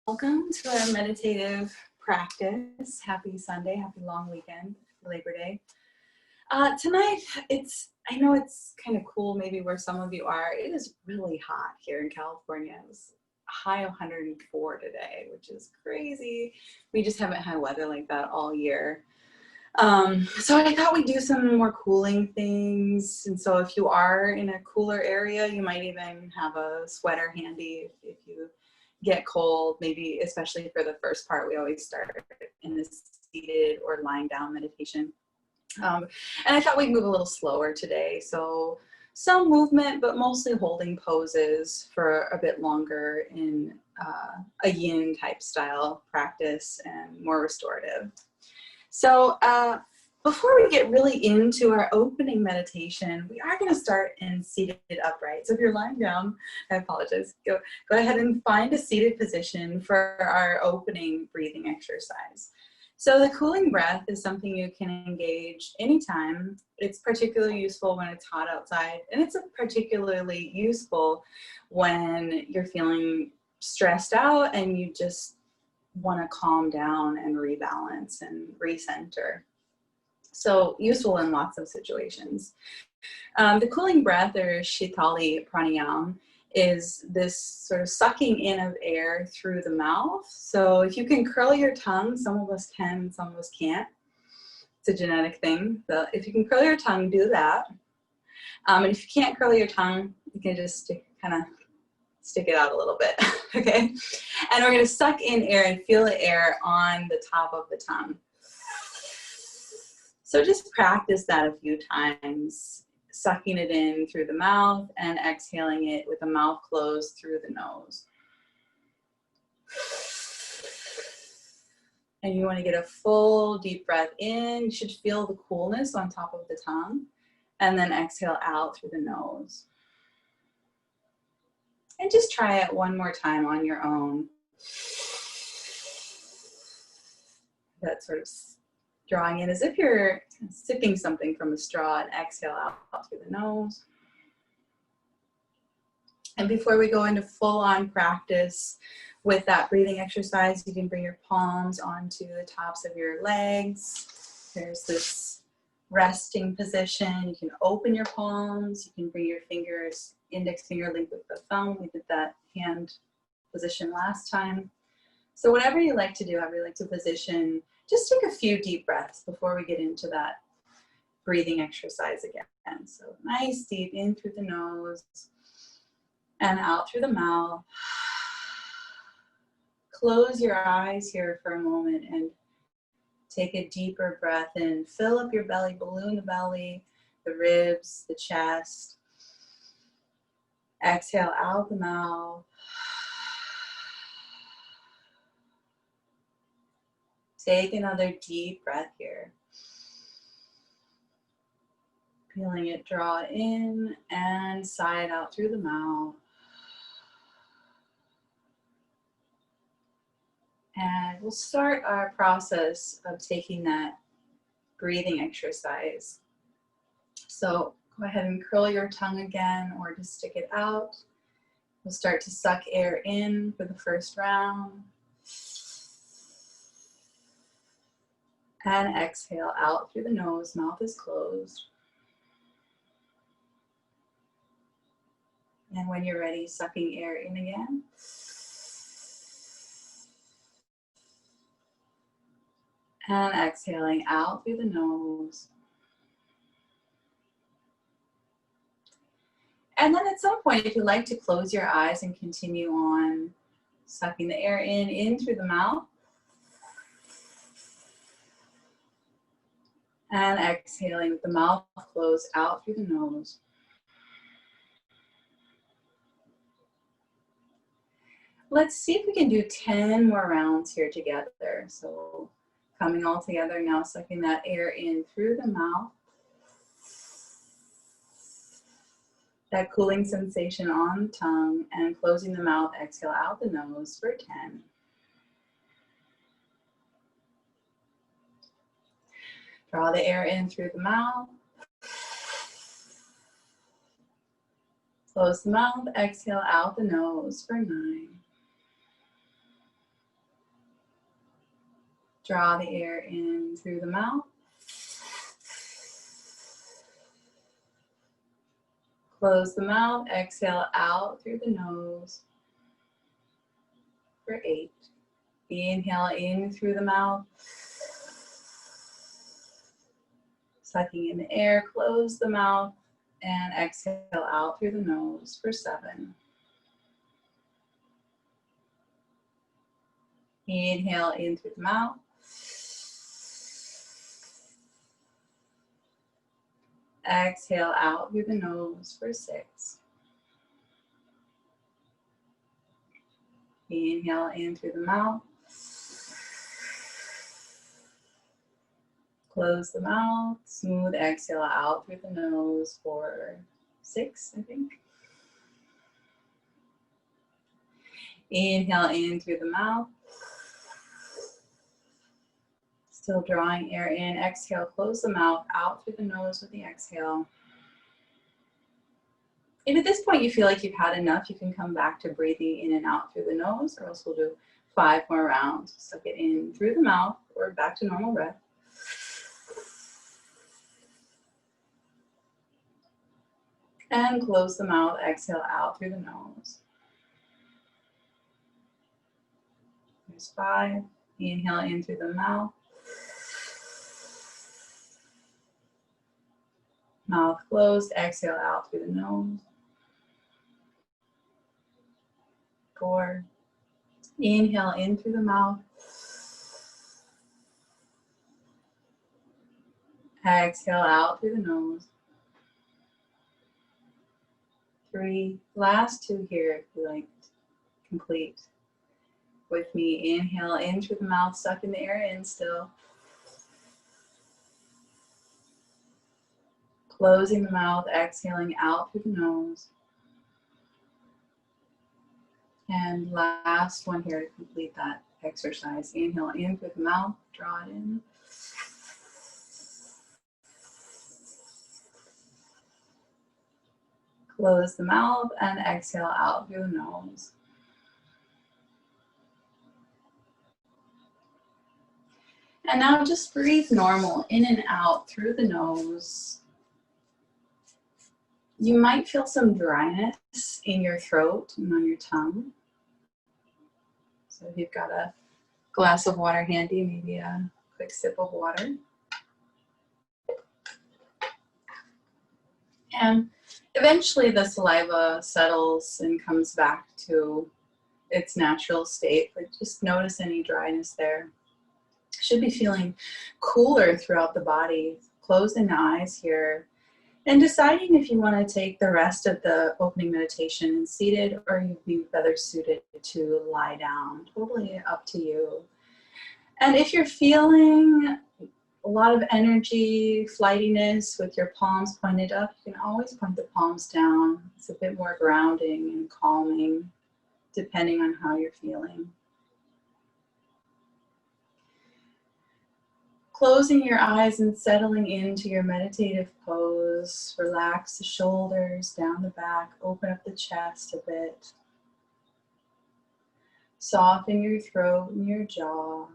Welcome to our meditative practice. Happy Sunday, happy long weekend, Labor Day. Tonight, I know it's kind of cool maybe where some of you are. It is really hot here in California. It was a high of 104 today, which is crazy. We just haven't had weather like that all year. So I thought we'd do some more cooling things. And so if you are in a cooler area, you might even have a sweater handy if you get cold, maybe especially for the first part. We always start in this seated or lying down meditation. And I thought we'd move a little slower today. So some movement, but mostly holding poses for a bit longer in a yin type style practice and more restorative. So before we get really into our opening meditation, we are going to start in seated upright. So if you're lying down, I apologize. Go ahead and find a seated position for our opening breathing exercise. So the cooling breath is something you can engage anytime. It's particularly useful when it's hot outside, and it's particularly useful when you're feeling stressed out and you just want to calm down and rebalance and recenter. So useful in lots of situations. The cooling breath, or sheetali pranayama, is this sort of sucking in of air through the mouth. So if you can curl your tongue, some of us can, some of us can't. It's a genetic thing. So if you can curl your tongue, do that. And if you can't curl your tongue, you can just stick it out a little bit, okay? And we're gonna suck in air and feel the air on the top of the tongue. So just practice that a few times, sucking it in through the mouth and exhaling it with the mouth closed through the nose. And you wanna get a full deep breath in. You should feel the coolness on top of the tongue, and then exhale out through the nose. And just try it one more time on your own. That sort of drawing in as if you're sipping something from a straw, and exhale out through the nose. And before we go into full-on practice with that breathing exercise, you can bring your palms onto the tops of your legs. There's this resting position. You can open your palms. You can bring your fingers, index finger linked with the thumb. We did that hand position last time. So whatever you like to do, however you like to position, just take a few deep breaths before we get into that breathing exercise again. So nice deep in through the nose and out through the mouth. Close your eyes here for a moment and take a deeper breath in. Fill up your belly, balloon the belly, the ribs, the chest. Exhale out the mouth. Take another deep breath here. Feeling it draw in and sigh it out through the mouth. And we'll start our process of taking that breathing exercise. So go ahead and curl your tongue again, or just stick it out. We'll start to suck air in for the first round. And exhale out through the nose, mouth is closed. And when you're ready, sucking air in again. And exhaling out through the nose. And then at some point, if you'd like to close your eyes and continue on sucking the air in through the mouth. And exhaling with the mouth closed out through the nose. Let's see if we can do 10 more rounds here together. So coming all together now, sucking that air in through the mouth. That cooling sensation on the tongue, and closing the mouth, exhale out the nose for 10. Draw the air in through the mouth. Close the mouth, exhale out the nose for 9. Draw the air in through the mouth. Close the mouth, exhale out through the nose for 8. Inhale in through the mouth. Sucking in the air, close the mouth, and exhale out through the nose for 7. Inhale in through the mouth. Exhale out through the nose for 6. Inhale in through the mouth. Close the mouth. Smooth exhale out through the nose for 6, I think. Inhale in through the mouth. Still drawing air in. Exhale, close the mouth out through the nose with the exhale. If at this point you feel like you've had enough, you can come back to breathing in and out through the nose, or else we'll do 5 more rounds. Suck it in through the mouth or back to normal breath. And close the mouth, exhale out through the nose. There's 5. Inhale in through the mouth. Mouth closed, exhale out through the nose. 4. Inhale in through the mouth. Exhale out through the nose. 3. Last 2 here if you like to complete with me. Inhale in through the mouth, sucking the air in still. Closing the mouth, exhaling out through the nose. And last one here to complete that exercise. Inhale in through the mouth, draw it in. Close the mouth and exhale out through the nose. And now just breathe normal, in and out through the nose. You might feel some dryness in your throat and on your tongue. So if you've got a glass of water handy, maybe a quick sip of water. And eventually the saliva settles and comes back to its natural state, but just notice any dryness there. Should be feeling cooler throughout the body. Closing the eyes here and deciding if you want to take the rest of the opening meditation seated or you'd be better suited to lie down. Totally up to you. And if you're feeling a lot of energy, flightiness with your palms pointed up, you can always point the palms down. It's a bit more grounding and calming depending on how you're feeling. Closing your eyes and settling into your meditative pose. Relax the shoulders, down the back, open up the chest a bit. Soften your throat and your jaw.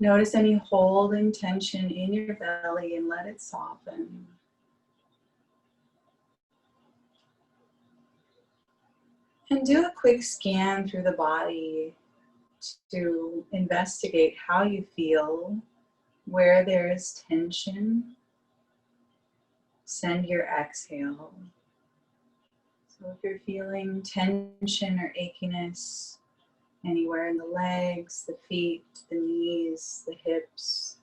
Notice any holding tension in your belly and let it soften. And do a quick scan through the body to investigate how you feel, where there is tension. Send your exhale. So if you're feeling tension or achiness anywhere in the legs, the feet, the knees, the hips,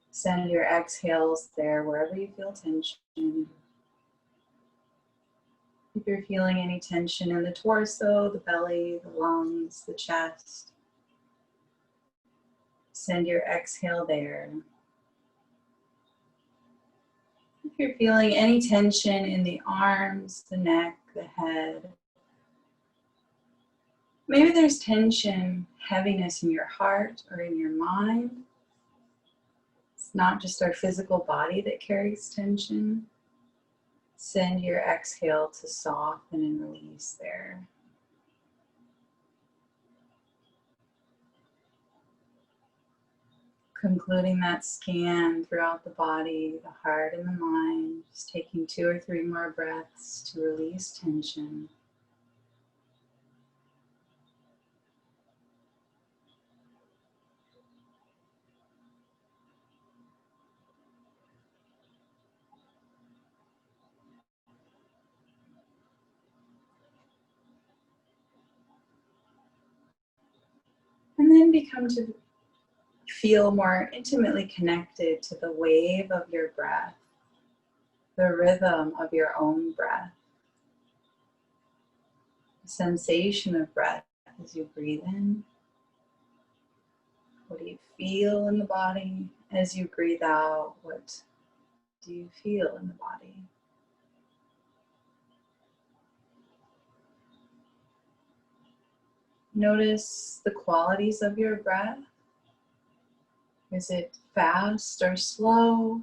send your exhales there wherever you feel tension. If you're feeling any tension in the torso, the belly, the lungs, the chest, send your exhale there. If you're feeling any tension in the arms, the neck, the head, maybe there's tension, heaviness in your heart or in your mind. It's not just our physical body that carries tension. Send your exhale to soften and release there. Concluding that scan throughout the body, the heart and the mind, just taking 2 or 3 more breaths to release tension. And then become to feel more intimately connected to the wave of your breath, the rhythm of your own breath, the sensation of breath as you breathe in. What do you feel in the body? As you breathe out, what do you feel in the body? Notice the qualities of your breath. Is it fast or slow?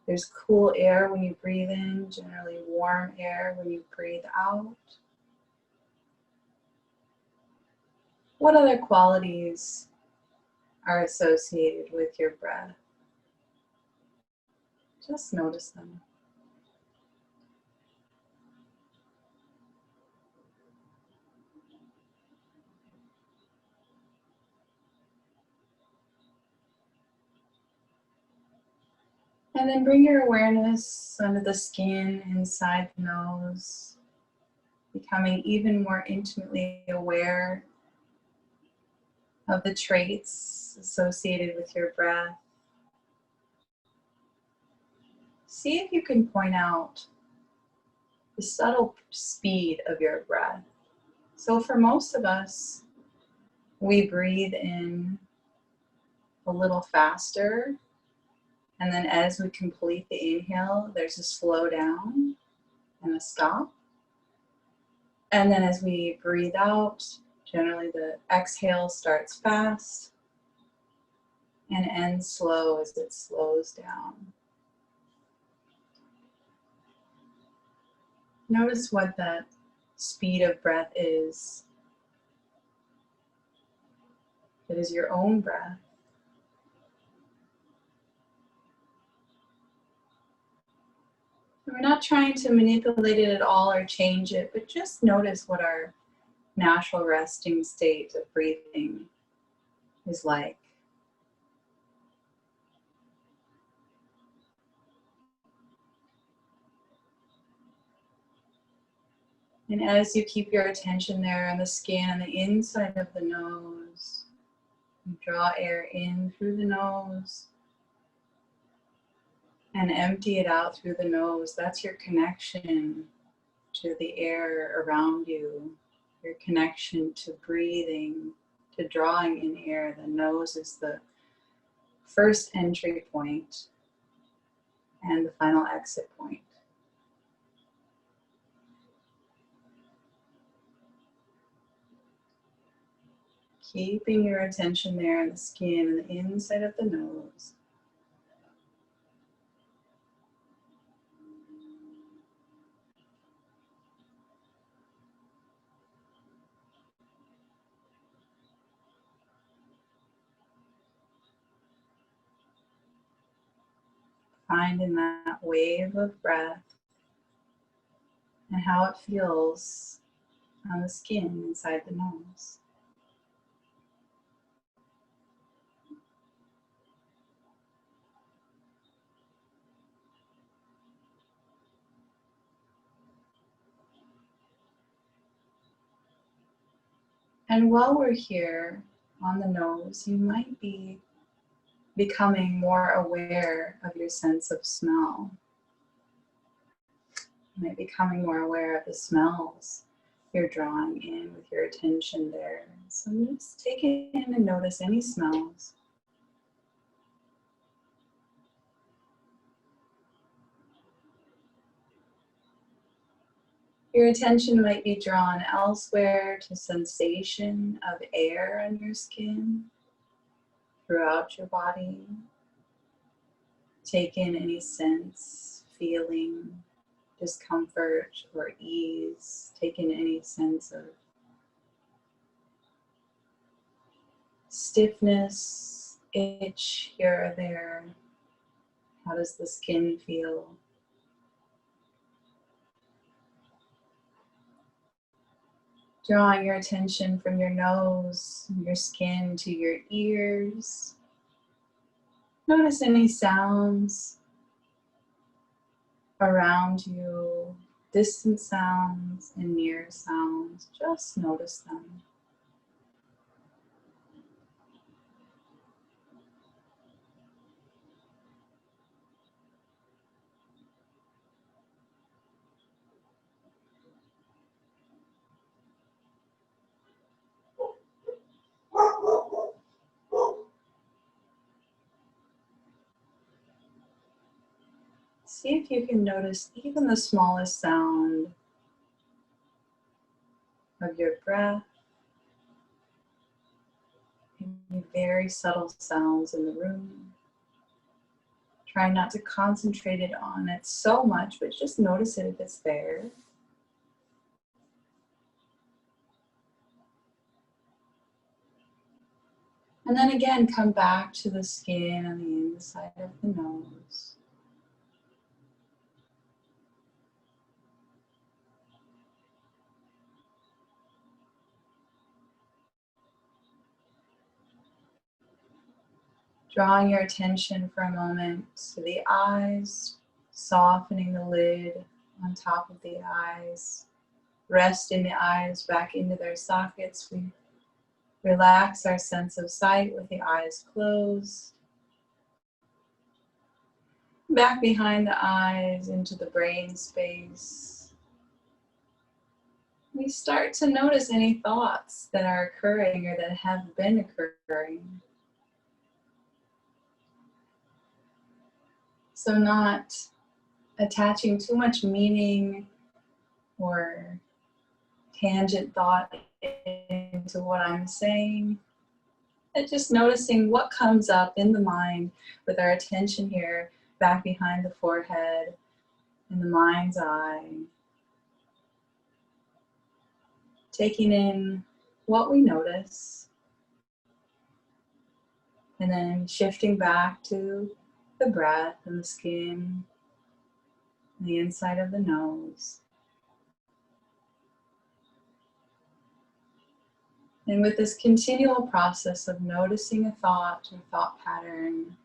There's cool air when you breathe in, generally warm air when you breathe out. What other qualities are associated with your breath? Just notice them. And then bring your awareness under the skin, inside the nose, becoming even more intimately aware of the traits associated with your breath. See if you can point out the subtle speed of your breath. So for most of us, we breathe in a little faster, and then as we complete the inhale, there's a slow down and a stop. And then as we breathe out, generally the exhale starts fast and ends slow as it slows down. Notice what that speed of breath is. It is your own breath. We're not trying to manipulate it at all or change it, but just notice what our natural resting state of breathing is like. And as you keep your attention there on the skin on the inside of the nose, you draw air in through the nose and empty it out through the nose. That's your connection to the air around you, your connection to breathing, to drawing in air. The nose is the first entry point and the final exit point. Keeping your attention there on the skin and the inside of the nose. Finding that wave of breath and how it feels on the skin inside the nose. And while we're here on the nose, you might be becoming more aware of your sense of smell. You might be becoming more aware of the smells you're drawing in with your attention there. So just take it in and notice any smells. Your attention might be drawn elsewhere to sensation of air on your skin, throughout your body. Take in any sense, feeling, discomfort or ease. Take in any sense of stiffness, itch here or there? How does the skin feel? Drawing your attention from your nose, your skin to your ears. Notice any sounds around you, distant sounds and near sounds. Just notice them. See if you can notice even the smallest sound of your breath. Any very subtle sounds in the room. Try not to concentrate it on it so much, but just notice it if it's there. And then again, come back to the skin on the inside of the nose. Drawing your attention for a moment to the eyes, softening the lid on top of the eyes, resting the eyes back into their sockets. We relax our sense of sight with the eyes closed. Back behind the eyes into the brain space. We start to notice any thoughts that are occurring or that have been occurring. So not attaching too much meaning or tangent thought into what I'm saying, and just noticing what comes up in the mind with our attention here back behind the forehead in the mind's eye. Taking in what we notice and then shifting back to the breath and the skin, and the inside of the nose. And with this continual process of noticing a thought or thought pattern,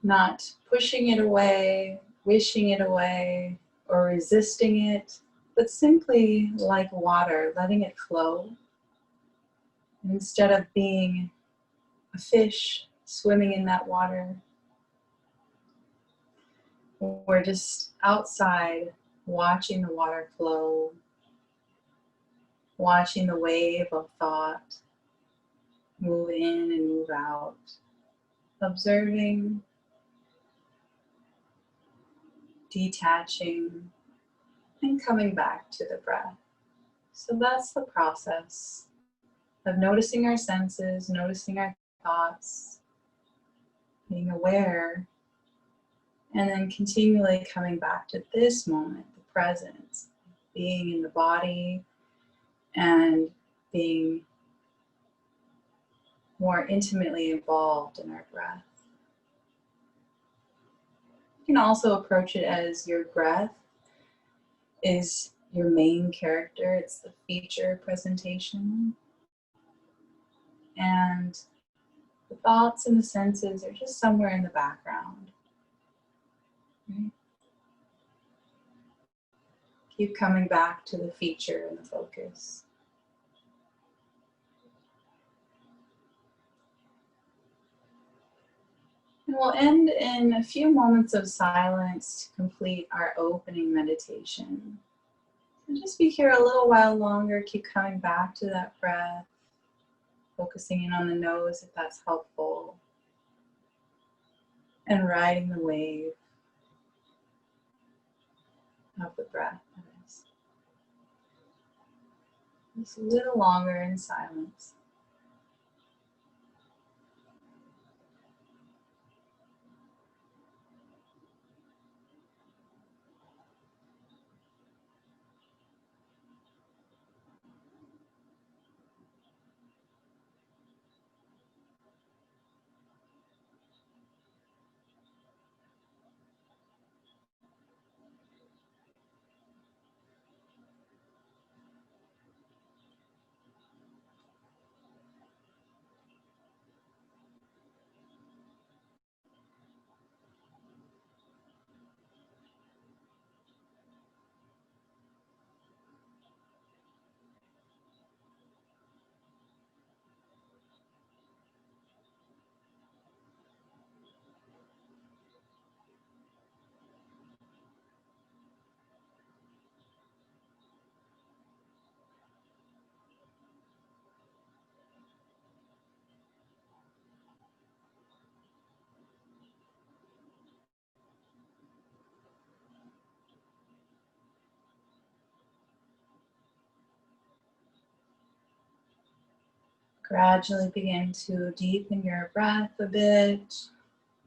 not pushing it away, wishing it away, or resisting it, but simply like water, letting it flow. And instead of being a fish swimming in that water, we're just outside watching the water flow, watching the wave of thought move in and move out, observing, detaching, and coming back to the breath. So that's the process of noticing our senses, noticing our thoughts, being aware, and then continually coming back to this moment, the present, being in the body and being more intimately involved in our breath. You can also approach it as your breath is your main character. It's the feature presentation. And the thoughts and the senses are just somewhere in the background. Right? Keep coming back to the feature and the focus. And we'll end in a few moments of silence to complete our opening meditation. And just be here a little while longer. Keep coming back to that breath, focusing in on the nose if that's helpful, and riding the wave of the breath. Just a little longer in silence. Gradually begin to deepen your breath a bit,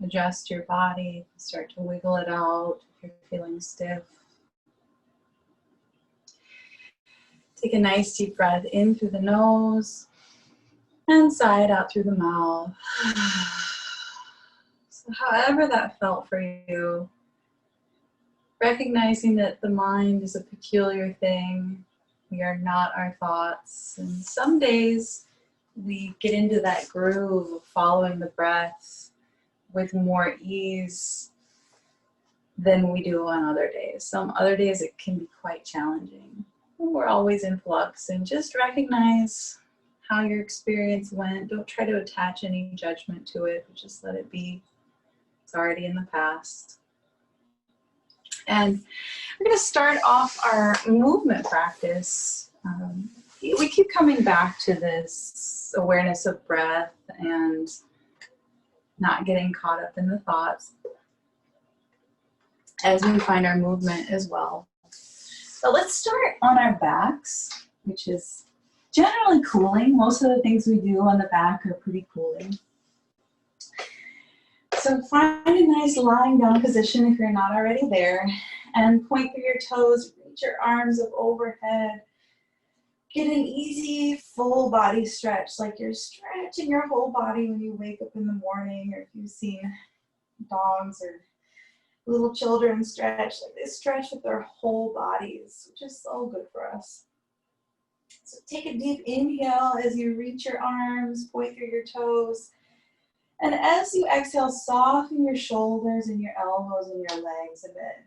adjust your body, start to wiggle it out if you're feeling stiff. Take a nice deep breath in through the nose and sigh it out through the mouth. So however that felt for you, recognizing that the mind is a peculiar thing. We are not our thoughts. And some days we get into that groove of following the breath with more ease than we do on other days. Some other days it can be quite challenging. We're always in flux, and just recognize how your experience went. Don't try to attach any judgment to it. Just let it be. It's already in the past. And we're going to start off our movement practice. We keep coming back to this awareness of breath and not getting caught up in the thoughts as we find our movement as well. So let's start on our backs, which is generally cooling. Most of the things we do on the back are pretty cooling. So find a nice lying down position if you're not already there, and point through your toes, reach your arms up overhead. Get an easy full body stretch, like you're stretching your whole body when you wake up in the morning, or if you've seen dogs or little children stretch, like they stretch with their whole bodies, which is so good for us. So take a deep inhale as you reach your arms, point through your toes. And as you exhale, soften your shoulders and your elbows and your legs a bit.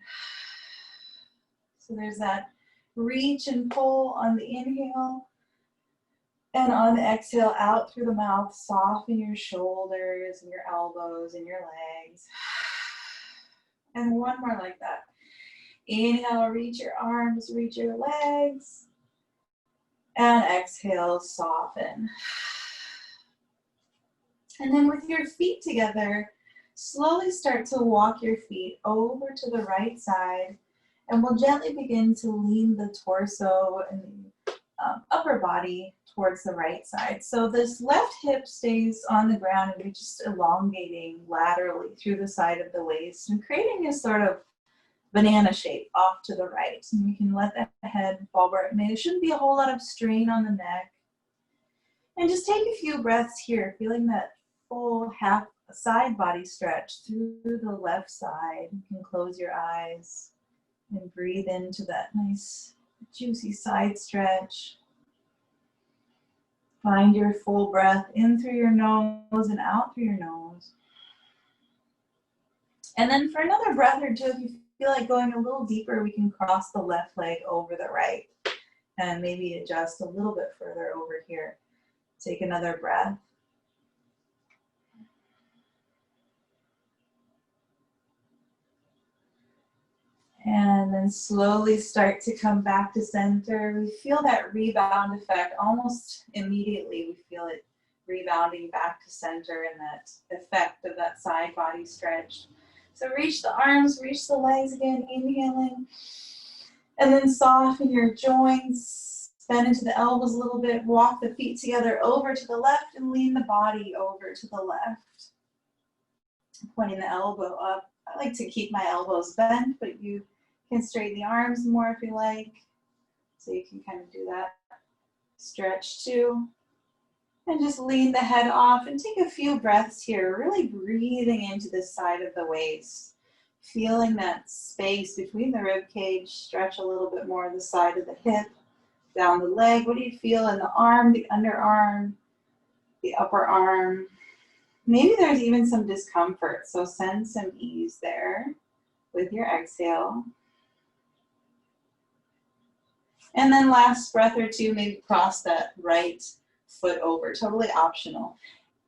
So there's that reach and pull on the inhale. And on the exhale, out through the mouth, soften your shoulders and your elbows and your legs. And one more like that. Inhale, reach your arms, reach your legs. And exhale, soften. And then with your feet together, slowly start to walk your feet over to the right side. And we'll gently begin to lean the torso and the upper body towards the right side. So this left hip stays on the ground, and we're just elongating laterally through the side of the waist and creating a sort of banana shape off to the right. And you can let the head fall where it may. There shouldn't be a whole lot of strain on the neck. And just take a few breaths here, feeling that full half side body stretch through the left side. You can close your eyes and breathe into that nice juicy side stretch. Find your full breath in through your nose and out through your nose. And then for another breath or two, if you feel like going a little deeper, we can cross the left leg over the right and maybe adjust a little bit further over here. Take another breath. And then slowly start to come back to center. We feel that rebound effect almost immediately. We feel it rebounding back to center and that effect of that side body stretch. So reach the arms, reach the legs again, inhaling. And then soften your joints, bend into the elbows a little bit, walk the feet together over to the left and lean the body over to the left. Pointing the elbow up. I like to keep my elbows bent, but you can straighten the arms more if you like. So you can kind of do that stretch too. And just lean the head off and take a few breaths here, really breathing into the side of the waist. Feeling that space between the rib cage, stretch a little bit more the side of the hip, down the leg. What do you feel in the arm, the underarm, the upper arm? Maybe there's even some discomfort, so send some ease there with your exhale. And then last breath or two, maybe cross that right foot over, totally optional.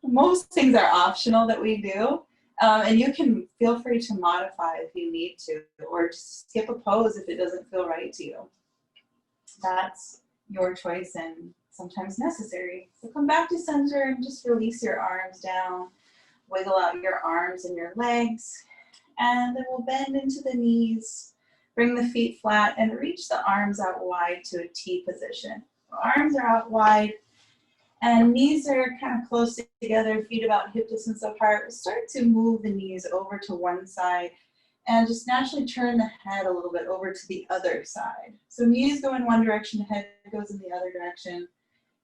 Most things are optional that we do, and you can feel free to modify if you need to, or just skip a pose if it doesn't feel right to you. That's your choice and sometimes necessary. So come back to center and just release your arms down. Wiggle out your arms and your legs. And then we'll bend into the knees. Bring the feet flat and reach the arms out wide to a T position. Arms are out wide. And knees are kind of close together, feet about hip distance apart. We'll start to move the knees over to one side and just naturally turn the head a little bit over to the other side. So knees go in one direction, head goes in the other direction.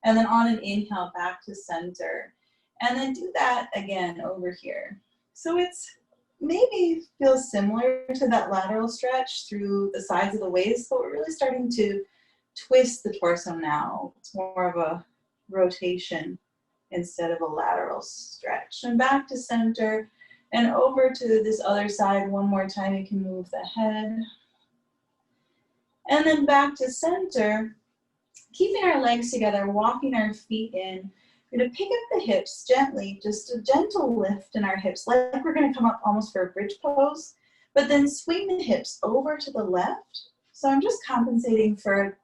And then on an inhale, back to center. And then do that again over here. So it's maybe feels similar to that lateral stretch through the sides of the waist, but we're really starting to twist the torso now. It's more of a rotation instead of a lateral stretch. And back to center and over to this other side. One more time, you can move the head. And then back to center, keeping our legs together, walking our feet in. We're going to pick up the hips gently, just a gentle lift in our hips, like we're going to come up almost for a bridge pose, but then swing the hips over to the left. So I'm just compensating for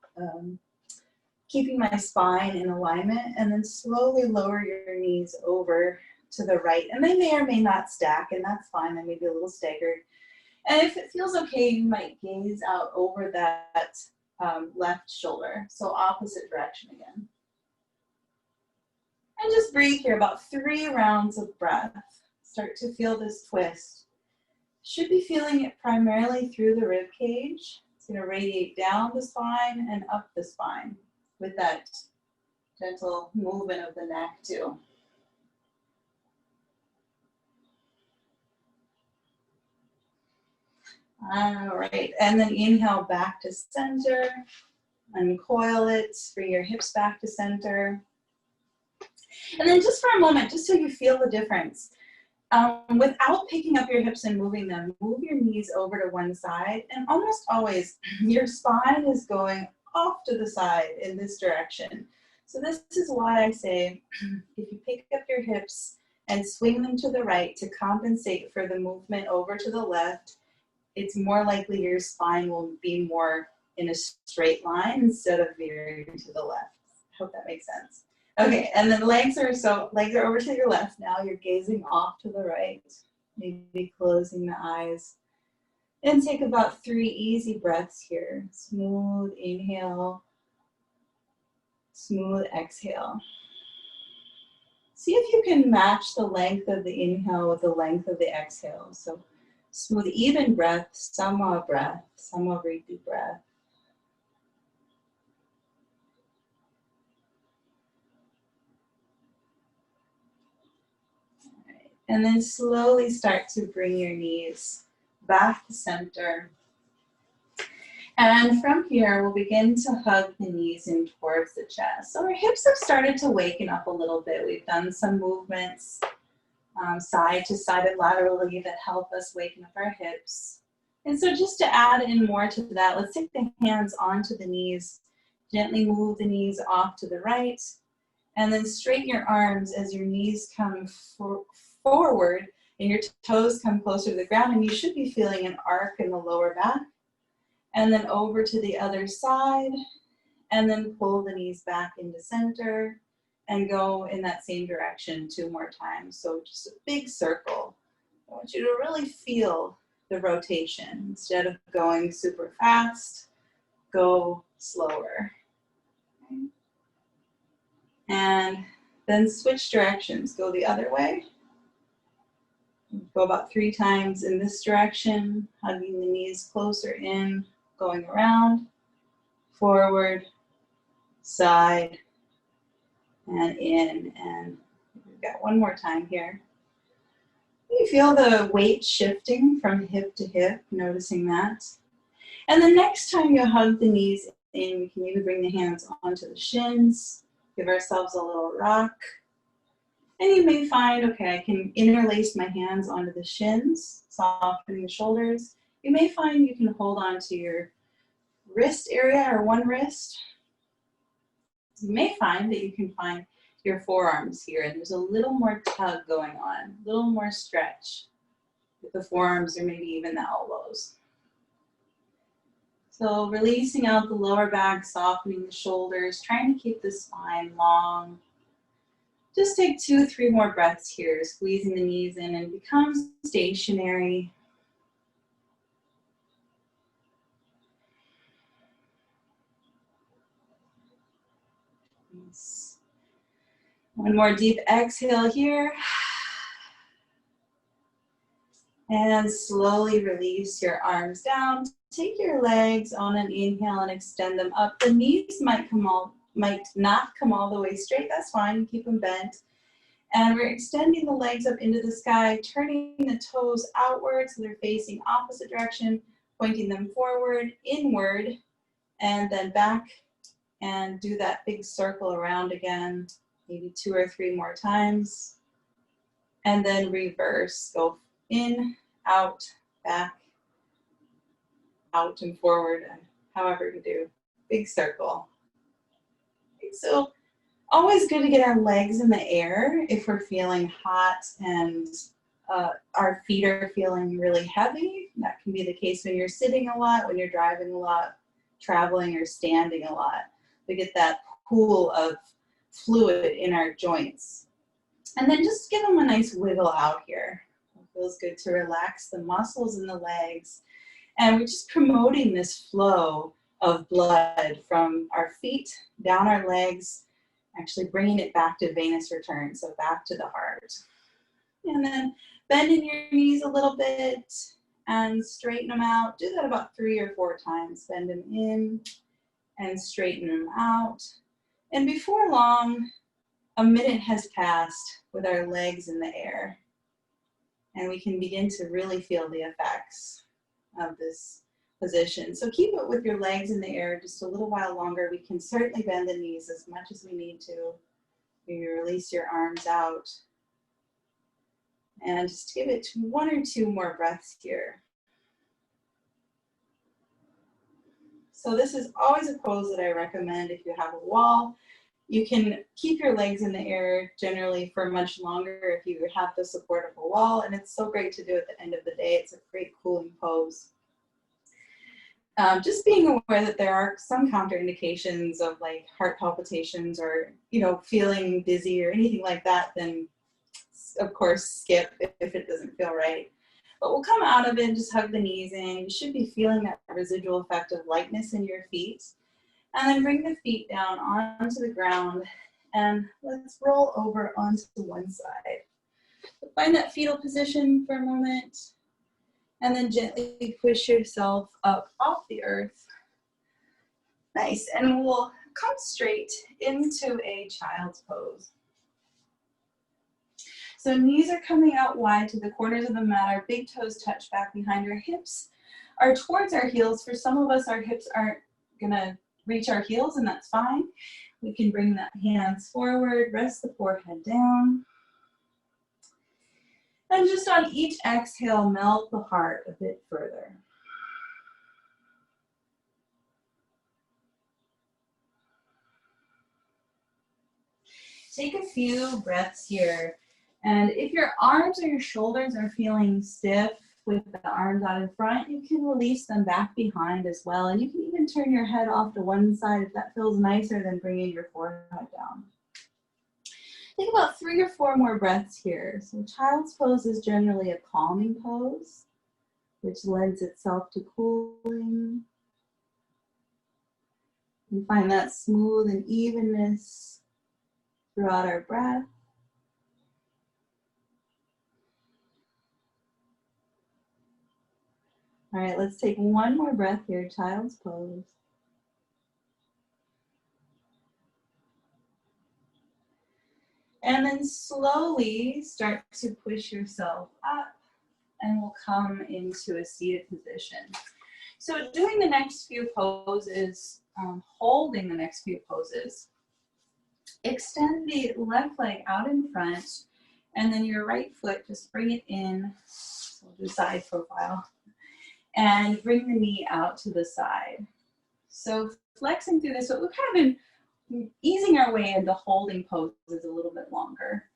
keeping my spine in alignment, and then slowly lower your knees over to the right. And they may or may not stack, and that's fine. They may be a little staggered. And if it feels okay, you might gaze out over that left shoulder. So opposite direction again. And just breathe here, about 3 rounds of breath. Start to feel this twist. Should be feeling it primarily through the rib cage. It's going to radiate down the spine and up the spine with that gentle movement of the neck too. All right, and then inhale back to center. Uncoil it, bring your hips back to center. And then just for a moment, just so you feel the difference, without picking up your hips and moving them, move your knees over to one side, and almost always your spine is going off to the side in this direction. So this is why I say, if you pick up your hips and swing them to the right to compensate for the movement over to the left, it's more likely your spine will be more in a straight line instead of veering to the left. Hope that makes sense. Okay, and then legs are over to your left now. You're gazing off to the right, maybe closing the eyes. And take about 3 easy breaths here. Smooth inhale, smooth exhale. See if you can match the length of the inhale with the length of the exhale. So smooth, even breath, sama breath, sama vritti breath. And then slowly start to bring your knees back to center. And from here, we'll begin to hug the knees in towards the chest. So our hips have started to waken up a little bit. We've done some movements side to side and laterally that help us waken up our hips. And so just to add in more to that, let's take the hands onto the knees. Gently move the knees off to the right. And then straighten your arms as your knees come forward and your toes come closer to the ground, and you should be feeling an arc in the lower back. And then over to the other side, and then pull the knees back into center and go in that same direction 2 more times. So just a big circle. I want you to really feel the rotation. Instead of going super fast, go slower. Okay. And then switch directions. Go the other way. Go about 3 times in this direction, hugging the knees closer in, going around, forward, side, and in. And we've got 1 more time here. You feel the weight shifting from hip to hip, noticing that. And the next time you hug the knees in, we can even bring the hands onto the shins, give ourselves a little rock. And you may find, okay, I can interlace my hands onto the shins, softening the shoulders. You may find you can hold on to your wrist area or one wrist. You may find that you can find your forearms here, and there's a little more tug going on, a little more stretch with the forearms or maybe even the elbows. So releasing out the lower back, softening the shoulders, trying to keep the spine long. Just take 2 or 3 more breaths here, squeezing the knees in and become stationary. Nice. One more deep exhale here. And slowly release your arms down. Take your legs on an inhale and extend them up. The knees might not come all the way straight. That's fine. Keep them bent. And we're extending the legs up into the sky, turning the toes outward so they're facing opposite direction, pointing them forward, inward, and then back, and do that big circle around again, maybe 2 or 3 more times. And then reverse. Go in, out, back, out and forward, however you do. Big circle. So always good to get our legs in the air if we're feeling hot and our feet are feeling really heavy. That can be the case when you're sitting a lot, when you're driving a lot, traveling, or standing a lot. We get that pool of fluid in our joints. And then just give them a nice wiggle out here. It feels good to relax the muscles in the legs. And we're just promoting this flow of blood from our feet down our legs, actually bringing it back to venous return, so back to the heart. And then bending your knees a little bit and straighten them out. Do that about 3 or 4 times. Bend them in and straighten them out. And before long, a minute has passed with our legs in the air. And we can begin to really feel the effects of this position. So keep it with your legs in the air just a little while longer. We can certainly bend the knees as much as we need to. You release your arms out. And just give it 1 or 2 more breaths here. So this is always a pose that I recommend if you have a wall. You can keep your legs in the air generally for much longer if you have the support of a wall, and it's so great to do at the end of the day. It's a great cooling pose. Just being aware that there are some counterindications of like heart palpitations or, feeling dizzy or anything like that, then of course skip if it doesn't feel right. But we'll come out of it and just hug the knees in. You should be feeling that residual effect of lightness in your feet. And then bring the feet down onto the ground and let's roll over onto one side. So find that fetal position for a moment and then gently push yourself up off the earth. Nice, and we'll come straight into a child's pose. So knees are coming out wide to the corners of the mat. Our big toes touch back behind our hips are towards our heels. For some of us, our hips aren't gonna reach our heels, and that's fine. We can bring the hands forward, rest the forehead down. And just on each exhale, melt the heart a bit further. Take a few breaths here. And if your arms or your shoulders are feeling stiff with the arms out in front, you can release them back behind as well. And you can even turn your head off to one side if that feels nicer than bringing your forehead down. Take about 3 or 4 more breaths here. So child's pose is generally a calming pose, which lends itself to cooling. You find that smooth and evenness throughout our breath. All right, let's take 1 more breath here, child's pose. And then slowly start to push yourself up and we'll come into a seated position. So doing the next few poses, holding the next few poses, extend the left leg out in front and then your right foot, just bring it in. So we'll do side profile. And bring the knee out to the side. So flexing through this, so we've kind of been easing our way into holding poses a little bit longer.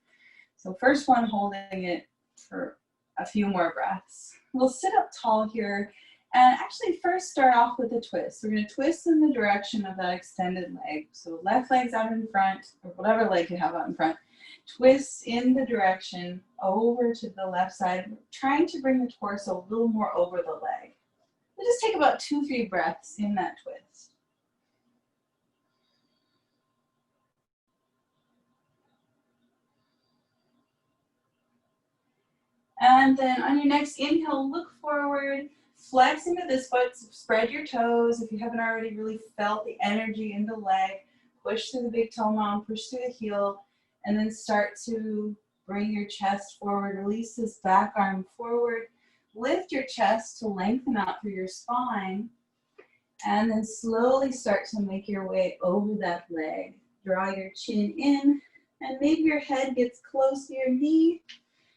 So first one, holding it for a few more breaths. We'll sit up tall here and actually first start off with a twist. We're going to twist in the direction of that extended leg. So left leg's out in front, or whatever leg you have out in front. Twist in the direction over to the left side, trying to bring the torso a little more over the leg. We'll just take about 2-3 breaths in that twist. And then on your next inhale, look forward, flex into this foot, spread your toes. If you haven't already really felt the energy in the leg, push through the big toe mound, push through the heel, and then start to bring your chest forward. Release this back arm forward. Lift your chest to lengthen out through your spine. And then slowly start to make your way over that leg. Draw your chin in, and maybe your head gets close to your knee.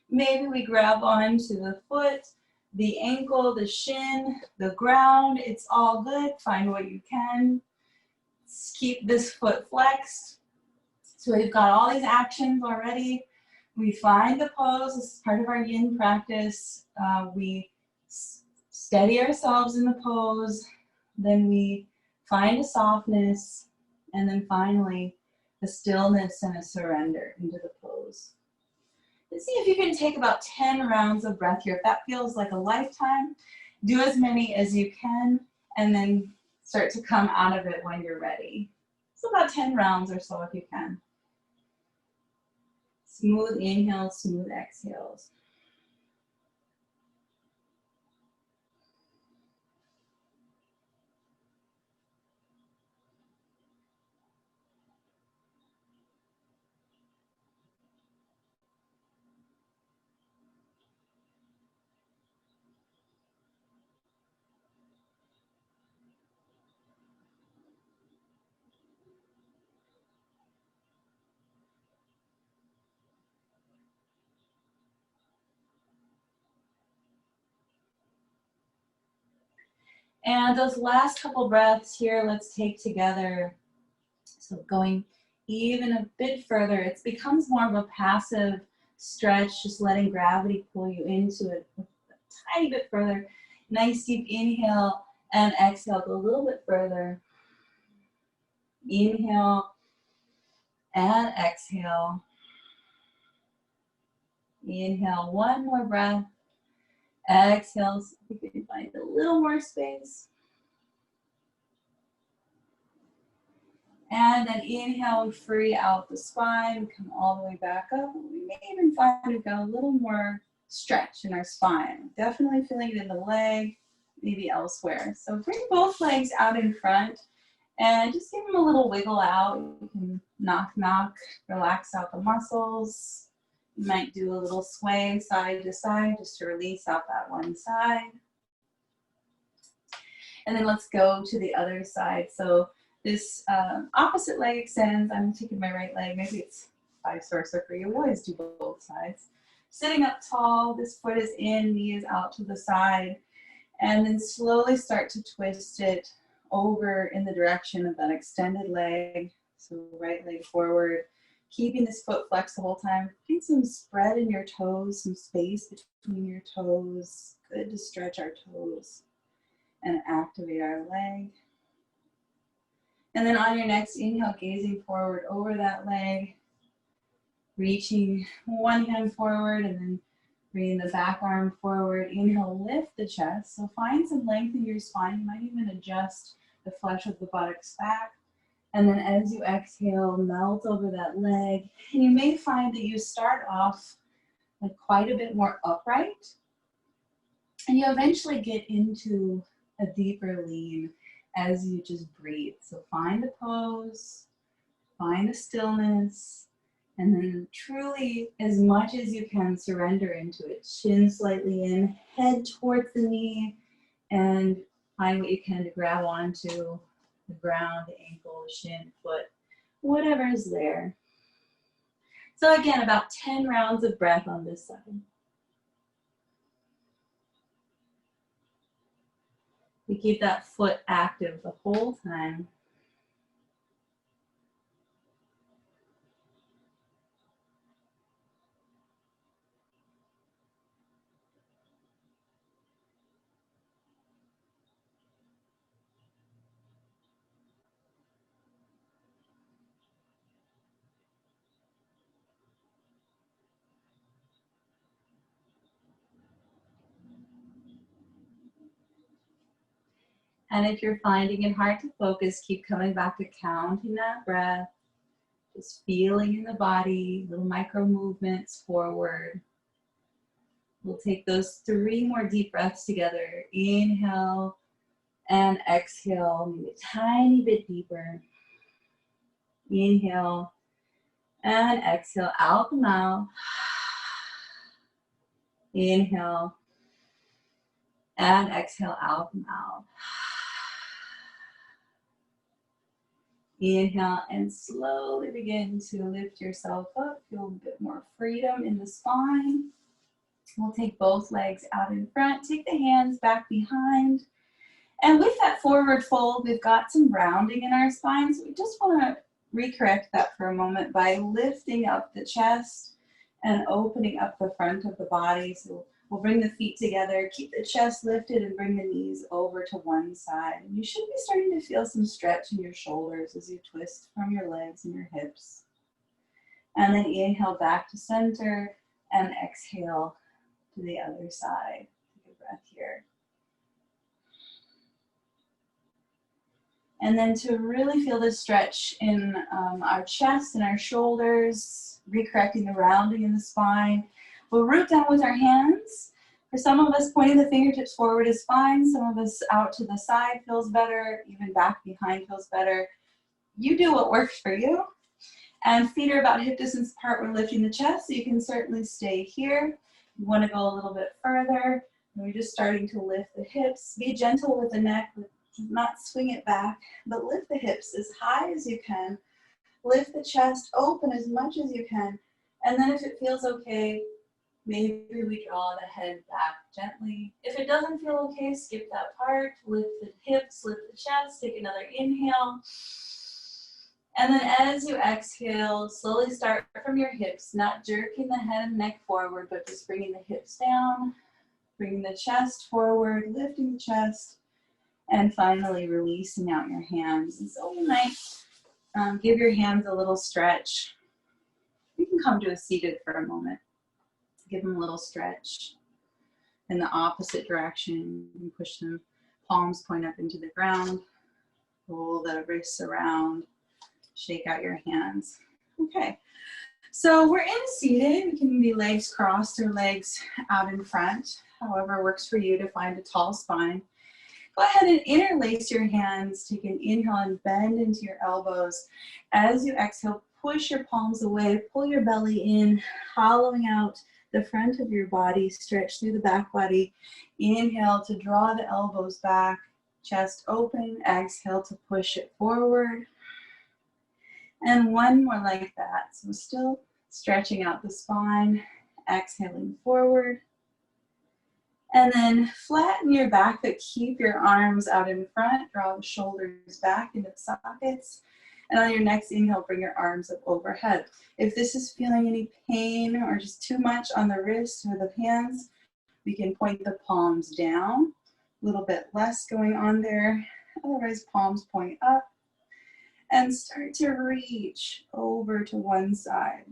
Maybe we grab onto the foot, the ankle, the shin, the ground. It's all good. Find what you can. Keep this foot flexed. So we've got all these actions already. We find the pose. This is part of our yin practice. We steady ourselves in the pose. Then we find a softness. And then finally, a stillness and a surrender into the pose. Let's see if you can take about 10 rounds of breath here. If that feels like a lifetime, do as many as you can, and then start to come out of it when you're ready. So about 10 rounds or so if you can. Smooth inhales, smooth exhales. And those last couple breaths here, let's take together. So going even a bit further, it becomes more of a passive stretch, just letting gravity pull you into it a tiny bit further. Nice deep inhale and exhale, go a little bit further. Inhale and exhale. Inhale, one more breath. Exhale, so you can find a little more space. And then inhale, we free out the spine, come all the way back up. We may even find we've got a little more stretch in our spine. Definitely feeling it in the leg, maybe elsewhere. So bring both legs out in front and just give them a little wiggle out. You can knock, relax out the muscles. You might do a little sway side to side just to release out that one side. And then let's go to the other side. So this opposite leg extends. I'm taking my right leg. Maybe it's vice versa for you. We always do both sides. Sitting up tall, this foot is in, knee is out to the side. And then slowly start to twist it over in the direction of that extended leg. So right leg forward. Keeping this foot flexed the whole time. Find some spread in your toes, some space between your toes. Good to stretch our toes and activate our leg. And then on your next inhale, gazing forward over that leg, reaching one hand forward and then bringing the back arm forward. Inhale, lift the chest. So find some length in your spine. You might even adjust the flesh of the buttocks back. And then as you exhale, melt over that leg. And you may find that you start off like quite a bit more upright. And you eventually get into a deeper lean as you just breathe. So find the pose, find the stillness, and then truly, as much as you can, surrender into it. Chin slightly in, head towards the knee, and find what you can to grab onto the ground, the ankle, the shin, foot, whatever is there. So again, about 10 rounds of breath on this side. We keep that foot active the whole time. And if you're finding it hard to focus, keep coming back to counting that breath, just feeling in the body, little micro movements forward. We'll take those 3 more deep breaths together. Inhale and exhale, maybe a tiny bit deeper. Inhale and exhale out the mouth. Inhale and exhale out the mouth. Inhale and slowly begin to lift yourself up. Feel a bit more freedom in the spine. We'll take both legs out in front. Take the hands back behind. And with that forward fold, we've got some rounding in our spine. So we just want to recorrect that for a moment by lifting up the chest and opening up the front of the body. So we'll bring the feet together, keep the chest lifted, and bring the knees over to one side. And you should be starting to feel some stretch in your shoulders as you twist from your legs and your hips. And then inhale back to center and exhale to the other side. Take a breath here. And then to really feel the stretch in our chest and our shoulders, recorrecting the rounding in the spine, we'll root down with our hands. For some of us, pointing the fingertips forward is fine. Some of us out to the side feels better. Even back behind feels better. You do what works for you. And feet are about hip distance apart when lifting the chest, so you can certainly stay here. You want to go a little bit further. And we're just starting to lift the hips. Be gentle with the neck, not swing it back, but lift the hips as high as you can. Lift the chest open as much as you can. And then if it feels okay, maybe we draw the head back gently. If it doesn't feel okay, skip that part. Lift the hips, lift the chest, take another inhale. And then as you exhale, slowly start from your hips, not jerking the head and neck forward, but just bringing the hips down, bringing the chest forward, lifting the chest, and finally releasing out your hands. And so you might give your hands a little stretch. You can come to a seated for a moment. Give them a little stretch in the opposite direction. You can push them, palms point up into the ground. Roll the wrists around. Shake out your hands. Okay, so we're in seated. It can be legs crossed or legs out in front. However works for you to find a tall spine. Go ahead and interlace your hands. Take an inhale and bend into your elbows. As you exhale, push your palms away. Pull your belly in, hollowing out the front of your body. Stretch through the back body. Inhale to draw the elbows back. Chest open. Exhale to push it forward. And one more like that. So still stretching out the spine, exhaling forward. And then flatten your back, but keep your arms out in front. Draw the shoulders back into the sockets. And on your next inhale, bring your arms up overhead. If this is feeling any pain or just too much on the wrists or the hands, we can point the palms down. A little bit less going on there. Otherwise, palms point up. And start to reach over to one side.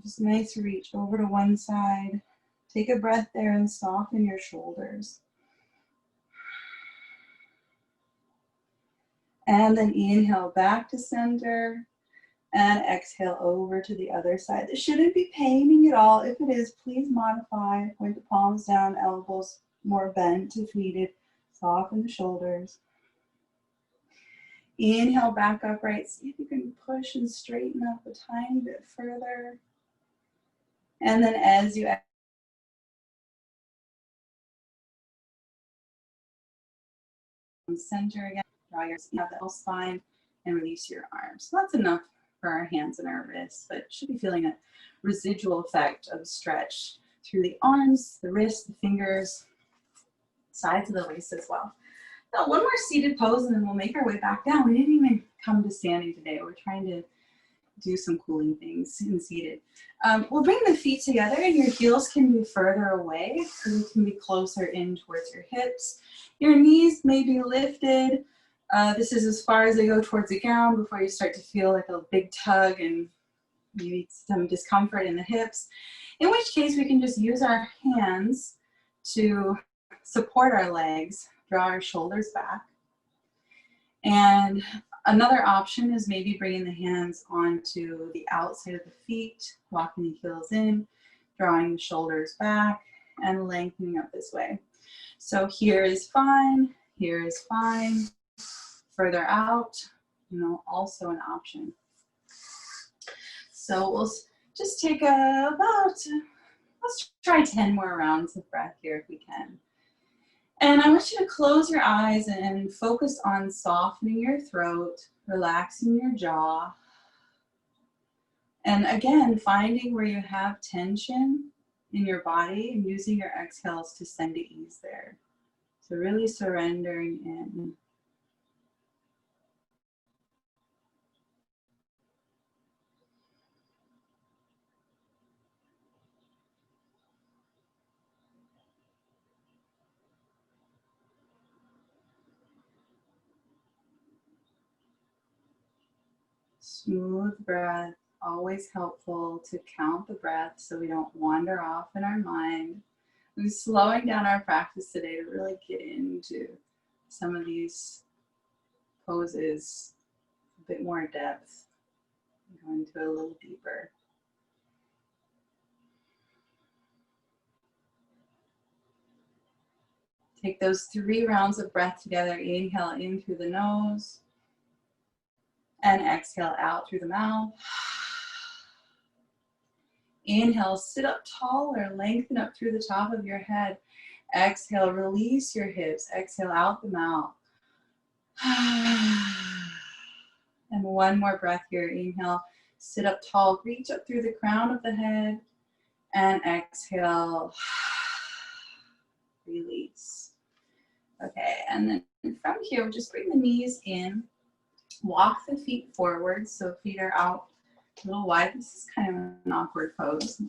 Just nice reach over to one side. Take a breath there and soften your shoulders. And then inhale back to center and exhale over to the other side. This shouldn't be paining at all. If it is, please modify. Point the palms down, elbows more bent if needed. Soften the shoulders. Inhale back upright. See if you can push and straighten up a tiny bit further. And then as you center again, draw your whole spine and release your arms. So that's enough for our hands and our wrists, but should be feeling a residual effect of stretch through the arms, the wrists, the fingers, sides of the waist as well. Now, one more seated pose and then we'll make our way back down. We didn't even come to standing today. We're trying to do some cooling things in seated. We'll bring the feet together and your heels can be further away, so you can be closer in towards your hips. Your knees may be lifted. This is as far as they go towards the ground before you start to feel like a big tug and maybe some discomfort in the hips. In which case we can just use our hands to support our legs, draw our shoulders back. And another option is maybe bringing the hands onto the outside of the feet, walking the heels in, drawing the shoulders back and lengthening up this way. So here is fine, here is fine. Further out, also an option. So we'll just take let's try 10 more rounds of breath here if we can. And I want you to close your eyes and focus on softening your throat, relaxing your jaw. And again, finding where you have tension in your body and using your exhales to send to ease there. So really surrendering in. Smooth breath, always helpful to count the breath so we don't wander off in our mind. We're slowing down our practice today to really get into some of these poses a bit more depth, go into it a little deeper. Take those 3 rounds of breath together. Inhale in through the nose and exhale out through the mouth. Inhale, sit up taller, lengthen up through the top of your head. Exhale, release your hips. Exhale out the mouth. And one more breath here. Inhale, sit up tall, reach up through the crown of the head. And exhale, release. Okay, and then from here, just bring the knees in. Walk the feet forward, so feet are out a little wide. This is kind of an awkward pose.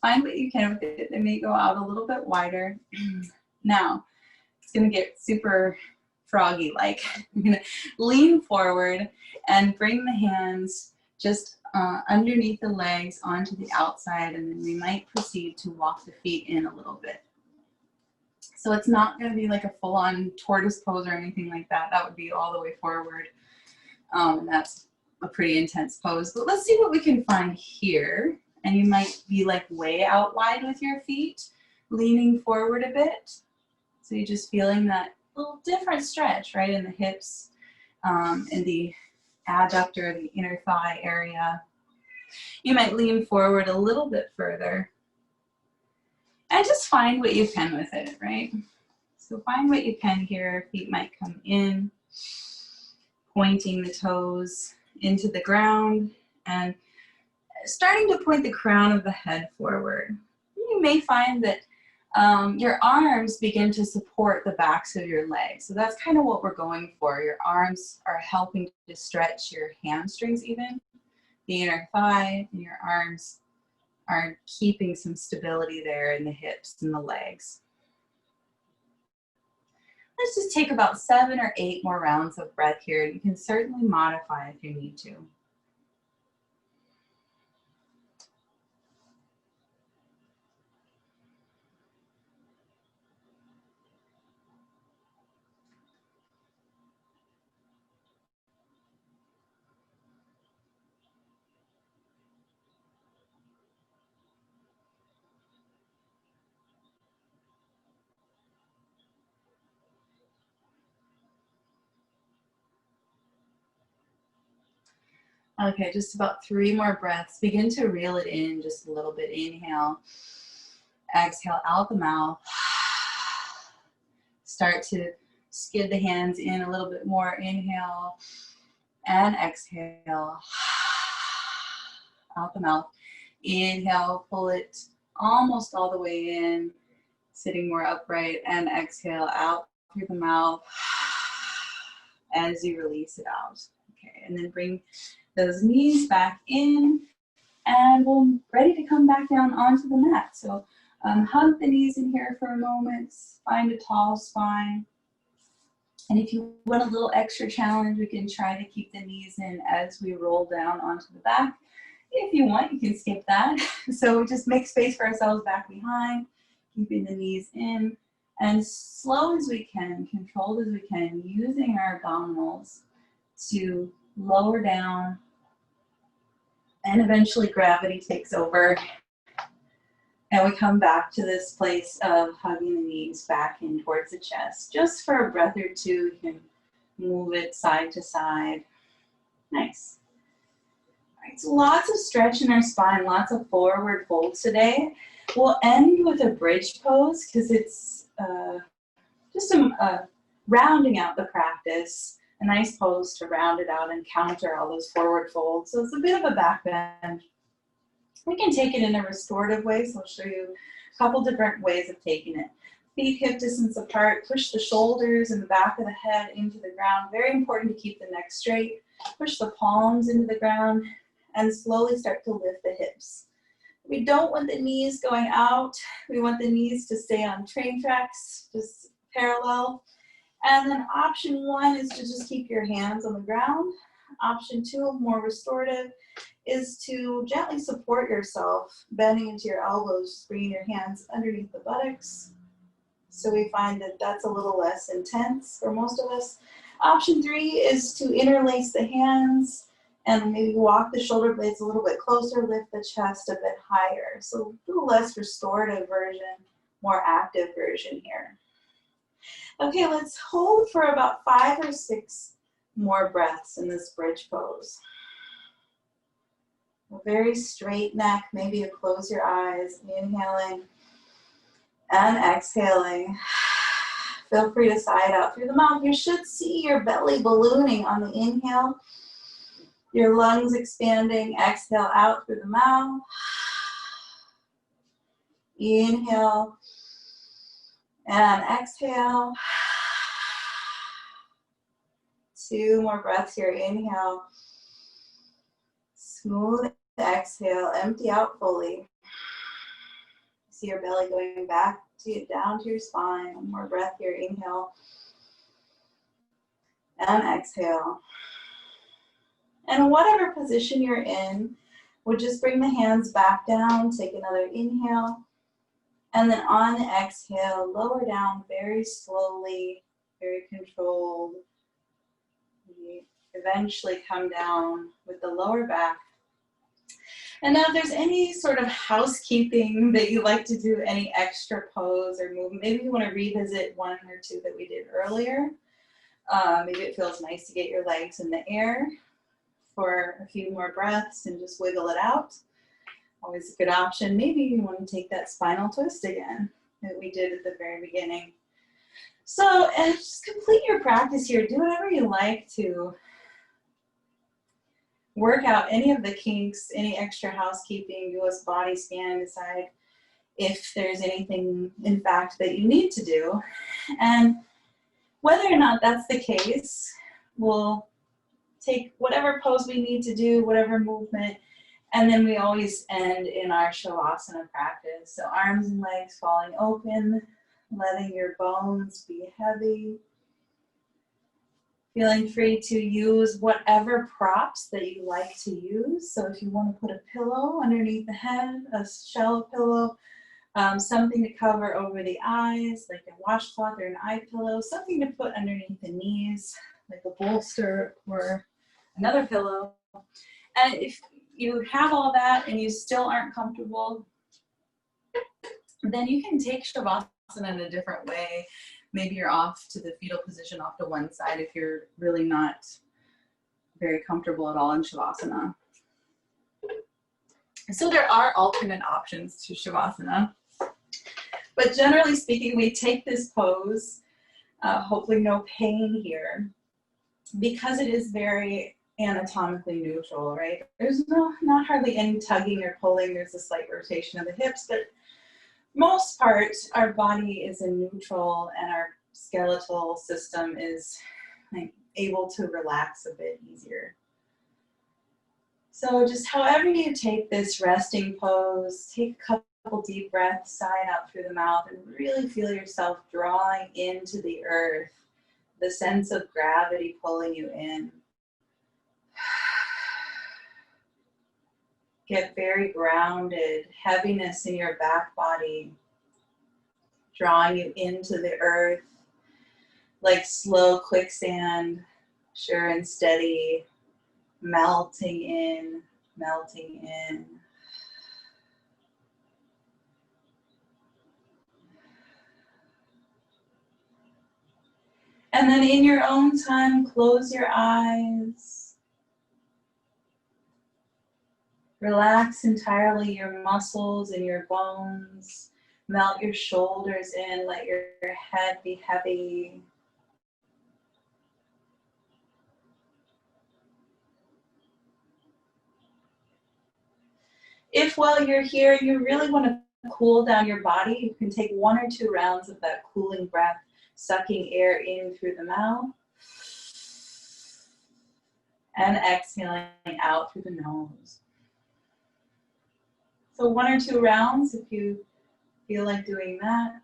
Find what you can with it. They may go out a little bit wider. Now, it's gonna get super froggy-like. I'm gonna lean forward and bring the hands just underneath the legs onto the outside, and then we might proceed to walk the feet in a little bit. So it's not gonna be like a full-on tortoise pose or anything like that. That would be all the way forward. And that's a pretty intense pose, but let's see what we can find here. And you might be like way out wide with your feet, leaning forward a bit. So you're just feeling that little different stretch, right, in the hips, in the adductor, the inner thigh area. You might lean forward a little bit further. And just find what you can with it, right? So find what you can here. Feet might come in, pointing the toes into the ground and starting to point the crown of the head forward. You may find that your arms begin to support the backs of your legs. So that's kind of what we're going for. Your arms are helping to stretch your hamstrings even, the inner thigh, and your arms are keeping some stability there in the hips and the legs. Let's just take about 7 or 8 more rounds of breath here. You can certainly modify if you need to. Okay, just about 3 more breaths. Begin to reel it in just a little bit. Inhale, exhale out the mouth. Start to skid the hands in a little bit more. Inhale and exhale out the mouth. Inhale, pull it almost all the way in, sitting more upright, and exhale out through the mouth as you release it out. Okay, and then bring those knees back in, and we're ready to come back down onto the mat. So hug the knees in here for a moment, find a tall spine. And if you want a little extra challenge, we can try to keep the knees in as we roll down onto the back. If you want, you can skip that. So just make space for ourselves back behind, keeping the knees in, and slow as we can, controlled as we can, using our abdominals to lower down, and eventually gravity takes over And we come back to this place of hugging the knees back in towards the chest. Just for a breath or two, you can move it side to side. Nice. All right, so lots of stretch in our spine, lots of forward folds today. We'll end with a bridge pose because it's just rounding out the practice. A nice pose to round it out and counter all those forward folds. So it's a bit of a back bend. We can take it in a restorative way, so I'll show you a couple different ways of taking it. Feet hip distance apart, push the shoulders and the back of the head into the ground. Very important to keep the neck straight. Push the palms into the ground and slowly start to lift the hips. We don't want the knees going out. We want the knees to stay on train tracks, just parallel. And then option one is to just keep your hands on the ground. Option two, more restorative, is to gently support yourself, bending into your elbows, bringing your hands underneath the buttocks. So we find that that's a little less intense for most of us. Option three is to interlace the hands and maybe walk the shoulder blades a little bit closer, lift the chest a bit higher. So a little less restorative version, more active version here. Okay, let's hold for about 5 or 6 more breaths in this bridge pose. A very straight neck, maybe you close your eyes, inhaling and exhaling. Feel free to sigh it out through the mouth. You should see your belly ballooning on the inhale, your lungs expanding. Exhale out through the mouth. Inhale and exhale. 2 more breaths here. Inhale. Smooth exhale. Empty out fully. See your belly going back to down to your spine. 1 more breath here. Inhale. And exhale. And whatever position you're in, we'll just bring the hands back down. Take another inhale. And then on the exhale, lower down very slowly, very controlled. We eventually come down with the lower back. And now if there's any sort of housekeeping that you like to do, any extra pose or movement, maybe you want to revisit 1 or 2 that we did earlier. Maybe it feels nice to get your legs in the air for a few more breaths and just wiggle it out. Always a good option. Maybe you want to take that spinal twist again that we did at the very beginning. So just complete your practice here. Do whatever you like to work out any of the kinks, any extra housekeeping, do a body scan, decide if there's anything, in fact, that you need to do. And whether or not that's the case, we'll take whatever pose we need to do, whatever movement, and then we always end in our shavasana practice. So arms and legs falling open, letting your bones be heavy. Feeling free to use whatever props that you like to use. So if you want to put a pillow underneath the head, a shell pillow, something to cover over the eyes, like a washcloth or an eye pillow, something to put underneath the knees, like a bolster or another pillow. And if you have all that and you still aren't comfortable, then you can take shavasana in a different way. Maybe you're off to the fetal position, off to one side if you're really not very comfortable at all in shavasana. So there are alternate options to shavasana. But generally speaking, we take this pose, hopefully no pain here, because it is very anatomically neutral, right? There's not hardly any tugging or pulling. There's a slight rotation of the hips, but most part, our body is in neutral and our skeletal system is able to relax a bit easier. So just however you take this resting pose, take a couple deep breaths, sigh it out through the mouth, and really feel yourself drawing into the earth, the sense of gravity pulling you in. Get very grounded, heaviness in your back body, drawing you into the earth, like slow quicksand, sure and steady, melting in, melting in. And then in your own time, close your eyes. Relax entirely your muscles and your bones. Melt your shoulders in, let your head be heavy. If while you're here, you really want to cool down your body, you can take 1 or 2 rounds of that cooling breath, sucking air in through the mouth and exhaling out through the nose. So 1 or 2 rounds if you feel like doing that.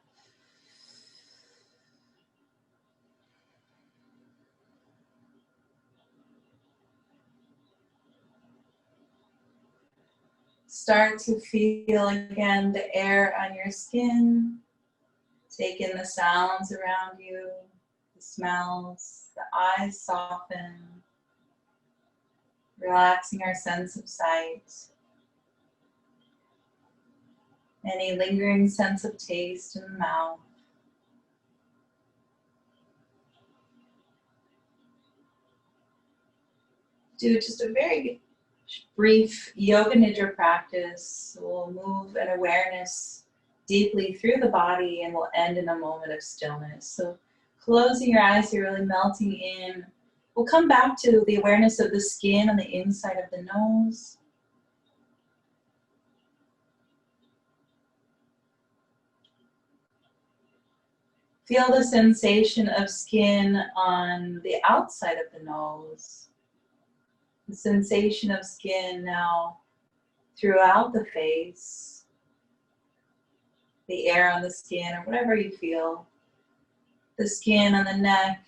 Start to feel again the air on your skin. Take in the sounds around you, the smells, the eyes soften, relaxing our sense of sight. Any lingering sense of taste in the mouth. Do just a very brief yoga nidra practice. We'll move an awareness deeply through the body and we'll end in a moment of stillness. So closing your eyes, you're really melting in. We'll come back to the awareness of the skin on the inside of the nose. Feel the sensation of skin on the outside of the nose. The sensation of skin now throughout the face, the air on the skin, or whatever you feel. The skin on the neck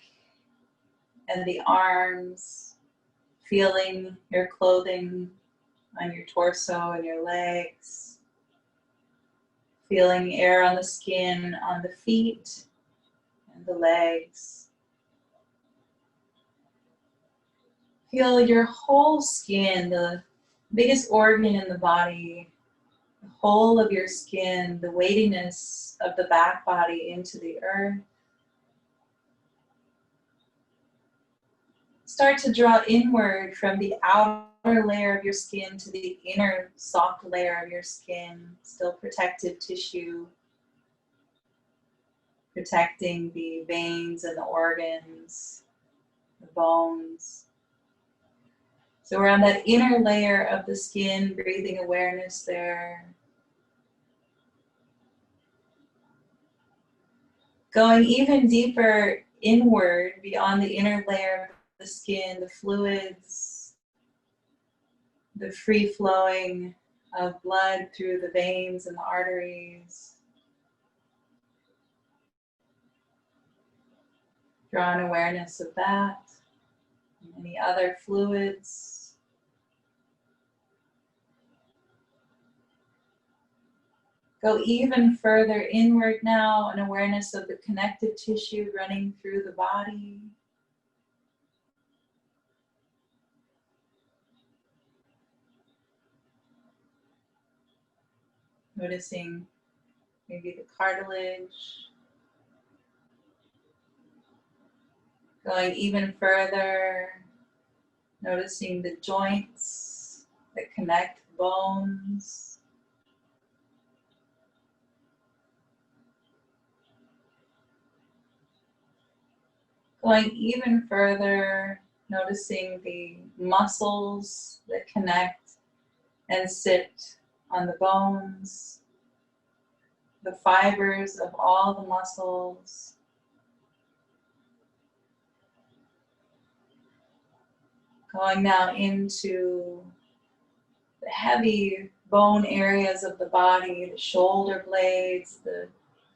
and the arms, feeling your clothing on your torso and your legs, feeling air on the skin on the feet and the legs. Feel your whole skin, the biggest organ in the body, the whole of your skin, the weightiness of the back body into the earth. Start to draw inward from the outer layer of your skin to the inner soft layer of your skin, still protective tissue, protecting the veins and the organs, the bones. So we're on that inner layer of the skin, breathing awareness there. Going even deeper inward beyond the inner layer of the skin, the fluids, the free flowing of blood through the veins and the arteries. Draw an awareness of that. And any other fluids. Go even further inward now, an awareness of the connective tissue running through the body. Noticing maybe the cartilage. Going even further, noticing the joints that connect bones. Going even further, noticing the muscles that connect and sit on the bones, the fibers of all the muscles. Going now into the heavy bone areas of the body, the shoulder blades, the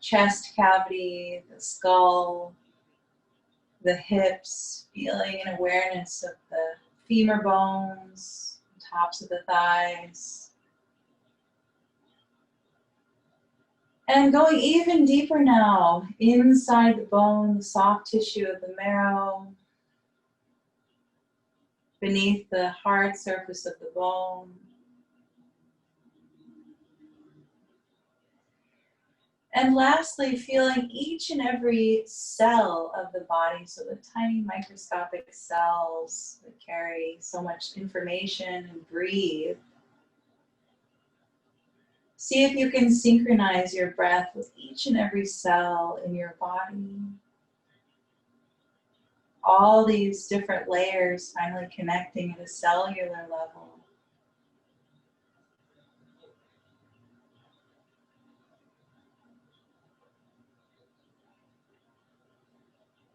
chest cavity, the skull, the hips, feeling an awareness of the femur bones, tops of the thighs. And going even deeper now, inside the bone, the soft tissue of the marrow, beneath the hard surface of the bone. And lastly, feeling each and every cell of the body, so the tiny microscopic cells that carry so much information and breathe. See if you can synchronize your breath with each and every cell in your body. All these different layers finally connecting at a cellular level.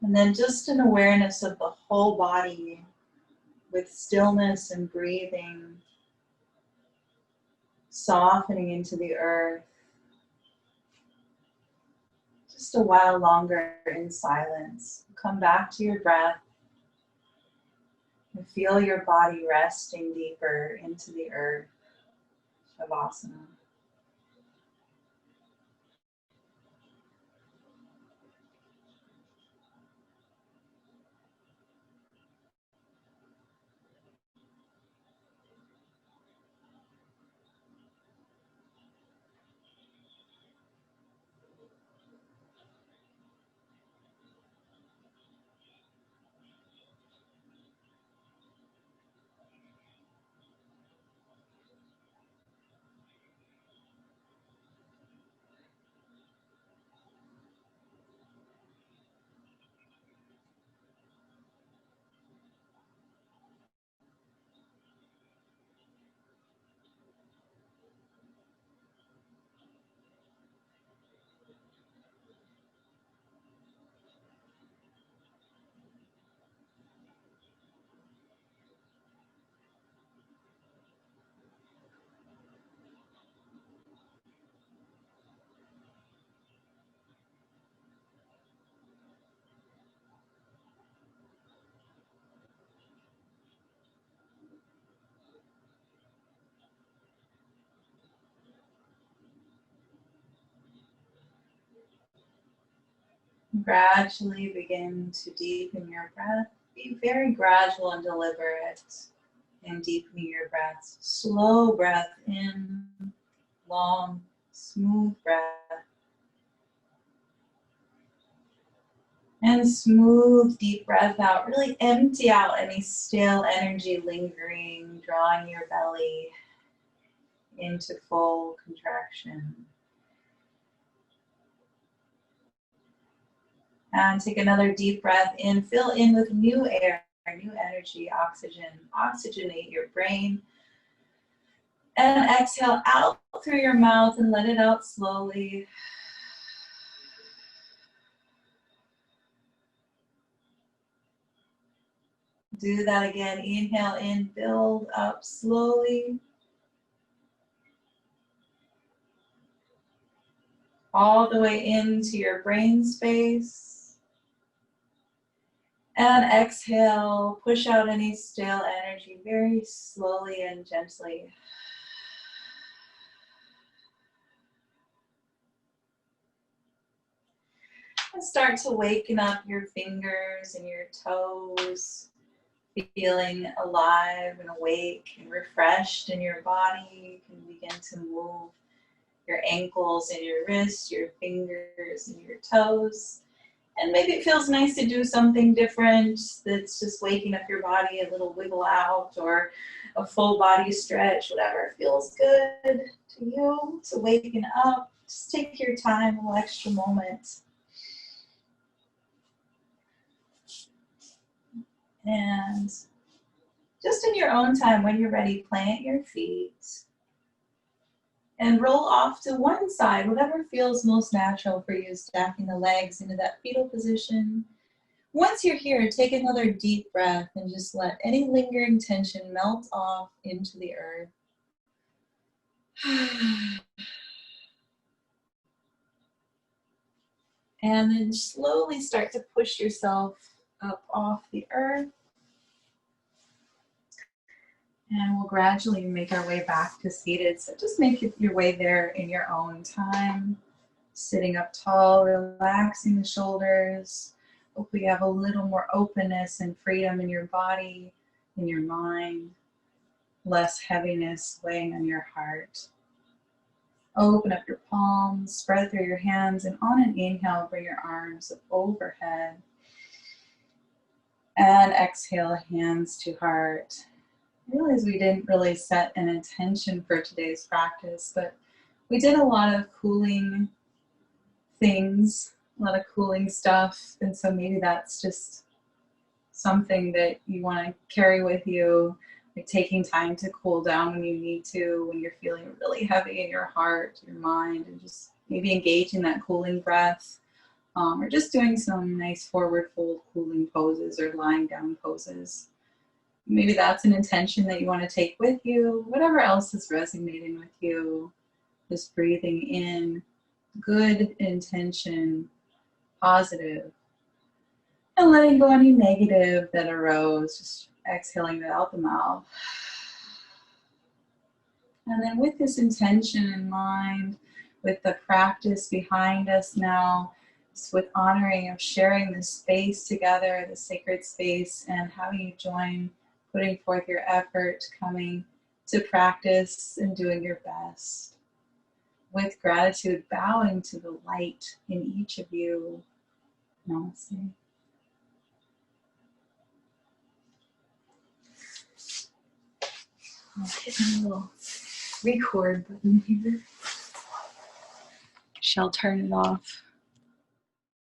And then just an awareness of the whole body with stillness and breathing, softening into the earth. Just a while longer in silence. Come back to your breath and feel your body resting deeper into the earth. Shavasana. Gradually begin to deepen your breath. Be very gradual and deliberate in deepening your breaths. Slow breath in, long, smooth breath. And smooth, deep breath out. Really empty out any stale energy lingering, drawing your belly into full contraction. And take another deep breath in. Fill in with new air, new energy, oxygen. Oxygenate your brain. And exhale out through your mouth and let it out slowly. Do that again. Inhale in, build up slowly. All the way into your brain space. And exhale, push out any stale energy very slowly and gently. And start to waken up your fingers and your toes, feeling alive and awake and refreshed in your body. You can begin to move your ankles and your wrists, your fingers and your toes. And maybe it feels nice to do something different that's just waking up your body, a little wiggle out or a full body stretch, whatever feels good to you to waken up. Just take your time, a little extra moment. And just in your own time, when you're ready, plant your feet and roll off to one side, whatever feels most natural for you, stacking the legs into that fetal position. Once you're here, take another deep breath and just let any lingering tension melt off into the earth. And then slowly start to push yourself up off the earth. And we'll gradually make our way back to seated. So just make your way there in your own time. Sitting up tall, relaxing the shoulders. Hopefully you have a little more openness and freedom in your body, in your mind. Less heaviness weighing on your heart. Open up your palms, spread through your hands, and on an inhale, bring your arms up overhead. And exhale, hands to heart. I realize we didn't really set an intention for today's practice, but we did a lot of cooling things, a lot of cooling stuff, and so maybe that's just something that you want to carry with you, like taking time to cool down when you need to, when you're feeling really heavy in your heart, your mind, and just maybe engage in that cooling breath, or just doing some nice forward fold cooling poses or lying down poses. Maybe that's an intention that you want to take with you. Whatever else is resonating with you, just breathing in good intention, positive, and letting go any negative that arose, just exhaling that out the mouth. And then with this intention in mind, with the practice behind us now, just with honoring of sharing this space together, the sacred space, and having you join, putting forth your effort, coming to practice and doing your best. With gratitude, bowing to the light in each of you. Namaste. I'll hit my little record button here. Shall turn it off.